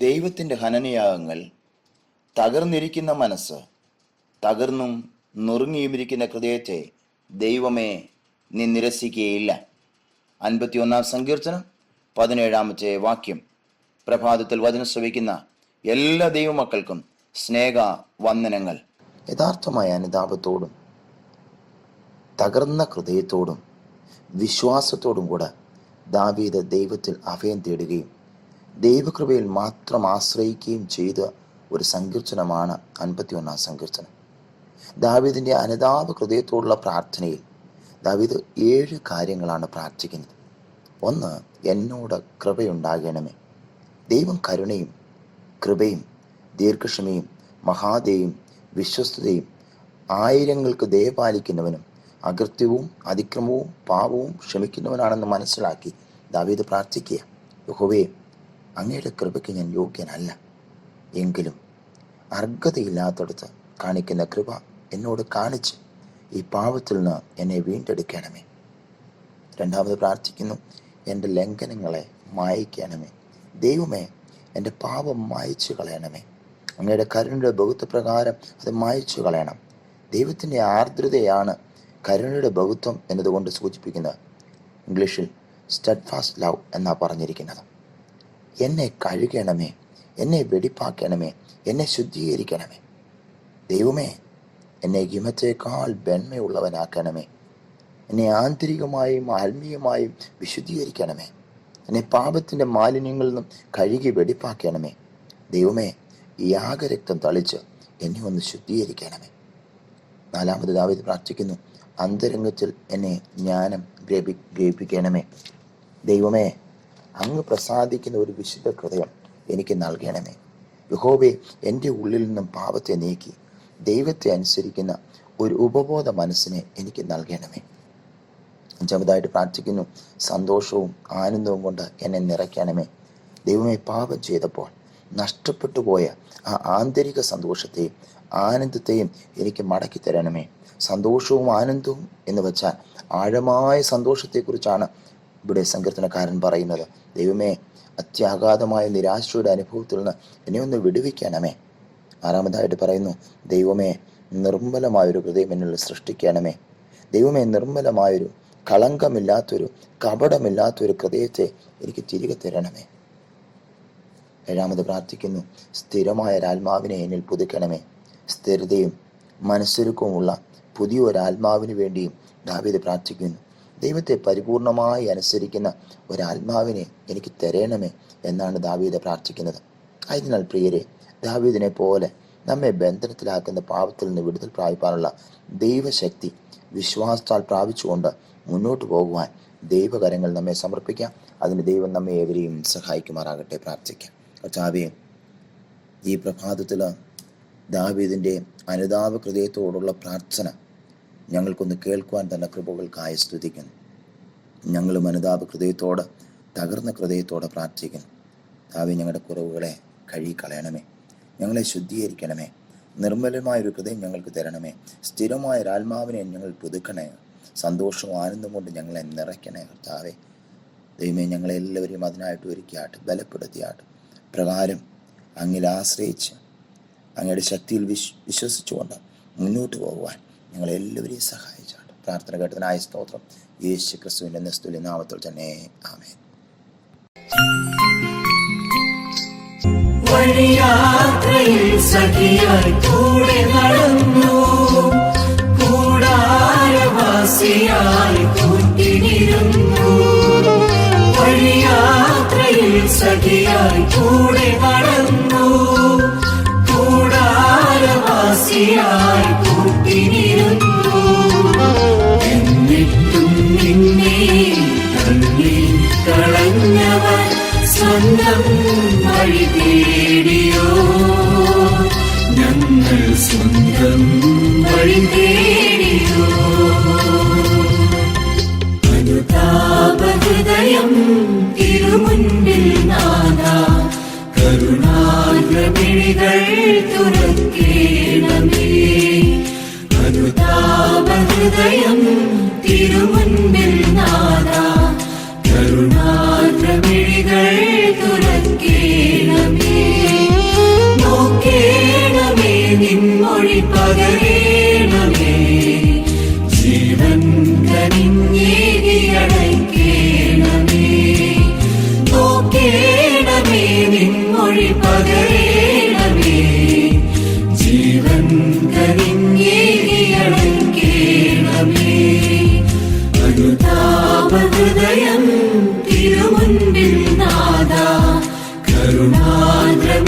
ദൈവത്തിൻ്റെ ഹനനയാഗങ്ങൾ, തകർന്നിരിക്കുന്ന മനസ്സ്, തകർന്നും നുറുങ്ങിയുമിരിക്കുന്ന ഹൃദയത്തെ ദൈവമേ നീ നിരസിക്കുകയില്ല. 51 സങ്കീർത്തനം 17 വാക്യം. പ്രഭാതത്തിൽ വചനം ശ്രവിക്കുന്ന എല്ലാ ദൈവമക്കൾക്കും സ്നേഹ വന്ദനങ്ങൾ. യഥാർത്ഥമായ അനുതാപത്തോടും തകർന്ന ഹൃദയത്തോടും വിശ്വാസത്തോടും കൂടെ ദാവീദ് ദൈവത്തിൽ അഭയം തേടുകയും ദൈവകൃപയിൽ മാത്രം ആശ്രയിക്കുകയും ചെയ്ത ഒരു സങ്കീർത്തനമാണ് 51 സങ്കീർത്തനം. ദാവീദിൻ്റെ അനുതാപ ഹൃദയത്തോടുള്ള പ്രാർത്ഥനയിൽ ദാവീദ് 7 കാര്യങ്ങളാണ് പ്രാർത്ഥിക്കുന്നത്. 1, എന്നോട് കൃപയുണ്ടാകണമേ. ദൈവം കരുണയും കൃപയും ദീർഘക്ഷമയും മഹാദയും വിശ്വസ്തതയും ആയിരങ്ങൾക്ക് ദയപാലിക്കുന്നവനും അകൃത്യവും അതിക്രമവും പാപവും ക്ഷമിക്കുന്നവനാണെന്ന് മനസ്സിലാക്കി ദാവീദ് പ്രാർത്ഥിക്കുക. യഹോവേ, അങ്ങയുടെ കൃപയ്ക്ക് ഞാൻ യോഗ്യനല്ല, എങ്കിലും അർഹതയില്ലാത്തടത്ത് കാണിക്കുന്ന കൃപ എന്നോട് കാണിച്ച് ഈ പാപത്തിൽ നിന്ന് എന്നെ വീണ്ടെടുക്കണമേ. 2 പ്രാർത്ഥിക്കുന്നു, എൻ്റെ ലംഘനങ്ങളെ മായിക്കണമേ. ദൈവമേ, എൻ്റെ പാപം മായിച്ചു കളയണമേ. അങ്ങയുടെ കരുണയുടെ ബഹുത്വപ്രകാരം അത് മായിച്ചു കളയണം. ദൈവത്തിൻ്റെ ആർദ്രതയാണ് കരുണയുടെ ബഹുത്വം എന്നതുകൊണ്ട് സൂചിപ്പിക്കുന്നത്. ഇംഗ്ലീഷിൽ സ്റ്റഡ്ഫാസ്റ്റ് ലവ് എന്നാണ് പറഞ്ഞിരിക്കുന്നത്. എന്നെ കഴുകണമേ, എന്നെ വെടിപ്പാക്കണമേ, എന്നെ ശുദ്ധീകരിക്കണമേ. ദൈവമേ, എന്നെ ഹിമത്തേക്കാൾ വെണ്മയുള്ളവനാക്കണമേ. എന്നെ ആന്തരികമായും ആത്മീയമായും വിശുദ്ധീകരിക്കണമേ. എന്നെ പാപത്തിൻ്റെ മാലിന്യങ്ങളിൽ നിന്നും കഴുകി വെടിപ്പാക്കണമേ. ദൈവമേ, യാഗരക്തം തളിച്ച് എന്നെ ഒന്ന് ശുദ്ധീകരിക്കണമേ. 4 ദാവീദ് പ്രാർത്ഥിക്കുന്നു, അന്തരംഗത്തിൽ എന്നെ ജ്ഞാനം ഗ്രഹിപ്പിക്കണമേ. ദൈവമേ, അങ്ങ് പ്രസാദിക്കുന്ന ഒരു വിശുദ്ധ ഹൃദയം എനിക്ക് നൽകണമേ. യഹോവേ, എൻ്റെ ഉള്ളിൽ നിന്നും പാപത്തെ നീക്കി ദൈവത്തെ അനുസരിക്കുന്ന ഒരു ഉപബോധ മനസ്സിനെ എനിക്ക് നൽകണമേ. 5 പ്രാർത്ഥിക്കുന്നു, സന്തോഷവും ആനന്ദവും കൊണ്ട് എന്നെ നിറയ്ക്കണമേ. ദൈവമേ, പാപം ചെയ്തപ്പോൾ നഷ്ടപ്പെട്ടു പോയ ആ ആന്തരിക സന്തോഷത്തെയും ആനന്ദത്തെയും എനിക്ക് മടക്കി തരണമേ. സന്തോഷവും ആനന്ദവും എന്ന് വെച്ചാൽ ആഴമായ സന്തോഷത്തെക്കുറിച്ചാണ് ഇവിടെ സങ്കീർത്തനക്കാരൻ പറയുന്നത്. ദൈവമേ, അത്യാഘാതമായ നിരാശയുടെ അനുഭവത്തിൽ നിന്ന് എന്നെ ഒന്ന് വിടുവിക്കണമേ. 6 പറയുന്നു, ദൈവമേ, നിർമ്മലമായൊരു ഹൃദയം എന്നിൽ സൃഷ്ടിക്കണമേ. ദൈവമേ, നിർമ്മലമായൊരു കളങ്കമില്ലാത്തൊരു കപടമില്ലാത്തൊരു ഹൃദയത്തെ എനിക്ക് തിരികെ തരണമേ. 7 പ്രാർത്ഥിക്കുന്നു, സ്ഥിരമായ ഒരാത്മാവിനെ എന്നിൽ പുതുക്കണമേ. സ്ഥിരതയും മനസ്സൊരുക്കവുമുള്ള പുതിയൊരാത്മാവിന് വേണ്ടിയും ദാവീദ് പ്രാർത്ഥിക്കുന്നു. ദൈവത്തെ പരിപൂർണമായി അനുസരിക്കുന്ന ഒരാത്മാവിനെ എനിക്ക് തരണമേ എന്നാണ് ദാവീദ് പ്രാർത്ഥിക്കുന്നത്. അതിനാൽ പ്രിയരെ, ദാവീദിനെ പോലെ നമ്മെ ബന്ധനത്തിലാക്കുന്ന പാപത്തിൽ നിന്ന് വിടുതൽ പ്രാപിക്കാനുള്ള ദൈവശക്തി വിശ്വാസത്താൽ പ്രാപിച്ചുകൊണ്ട് മുന്നോട്ട് പോകുവാൻ ദൈവകരങ്ങൾ നമ്മെ സമർപ്പിക്കാം. അതിന് ദൈവം നമ്മെ ഏവരെയും സഹായിക്കുമാറാകട്ടെ. പ്രാർത്ഥിക്കാം. കർത്താവേ, ഈ പ്രഭാതത്തിൽ ദാവീദിൻ്റെ അനുതാപ ഹൃദയത്തോടുള്ള പ്രാർത്ഥന ഞങ്ങൾക്കൊന്ന് കേൾക്കുവാൻ തന്നെ കൃപകൾക്കായി സ്തുതിക്കുന്നു. ഞങ്ങളും അനുതാപ ഹൃദയത്തോട് തകർന്ന ഹൃദയത്തോടെ പ്രാർത്ഥിക്കുന്നു. ദാവീദ്, ഞങ്ങളുടെ കുറവുകളെ കഴുകിക്കളയണമേ, ഞങ്ങളെ ശുദ്ധീകരിക്കണമേ. നിർമ്മലമായൊരു ഹൃദയം ഞങ്ങൾക്ക് തരണമേ. സ്ഥിരമായ ഒരാത്മാവിനെ ഞങ്ങൾ പുതുക്കണേ. സന്തോഷവും ആനന്ദം കൊണ്ട് ഞങ്ങളെ നിറയ്ക്കണേ. കർത്താവേ, ദൈവമേ, ഞങ്ങളെല്ലാവരെയും അതിനായിട്ട് ഒരുക്കിയാട്ട് ബലപ്പെടുത്തിയാട്ട് പ്രകാരം അങ്ങിൽ ആശ്രയിച്ച് അങ്ങയുടെ ശക്തിയിൽ വിശ്വസിച്ചുകൊണ്ട് മുന്നോട്ട് പോകുവാൻ ഞങ്ങളെല്ലാവരെയും സഹായിച്ചാട്ട്. പ്രാർത്ഥന കേട്ടതിനായ സ്തോത്രം. യേശു ക്രിസ്തുവിൻ്റെ നിസ്തുല്യ നാമത്തിൽ തന്നെ. ആമേൻ. വഴിയാത്രയിൽ സഖിയായി കൂടെ നടന്നു, കൂടാരവാസിയായി കൂട്ടിനിരുന്നു. വഴിയാത്രയിൽ സഖിയായി കൂടെ നടന്നു, കൂടാരവാസിയായി കൂട്ടിനിരുന്നു. എന്നിട്ടും നിന്നെ തള്ളി കളഞ്ഞവൻ സ്വന്തം വഴി തേടിയോ? ഞങ്ങൾ സ്വന്തം വഴി തേടിയോ? അനുതാപഹൃദയം തിരുമുൻപിൽ നാഥാ, കരുണാർദ്രമിഴികൾ തുറക്കേണമേ. അനുതാപഹൃദയം തിരുമുൻപിൽ നാഥാ, കരുണാർദ്രമിഴികൾ തുറക്കേണമേ. പകരേണമേ ജീവൻ കനിഞ്ഞേകിയണക്കേണമേ അനുതാപഹൃദയം തിരുമുൻപിൽ നാദാ കരുണാദ്രമേ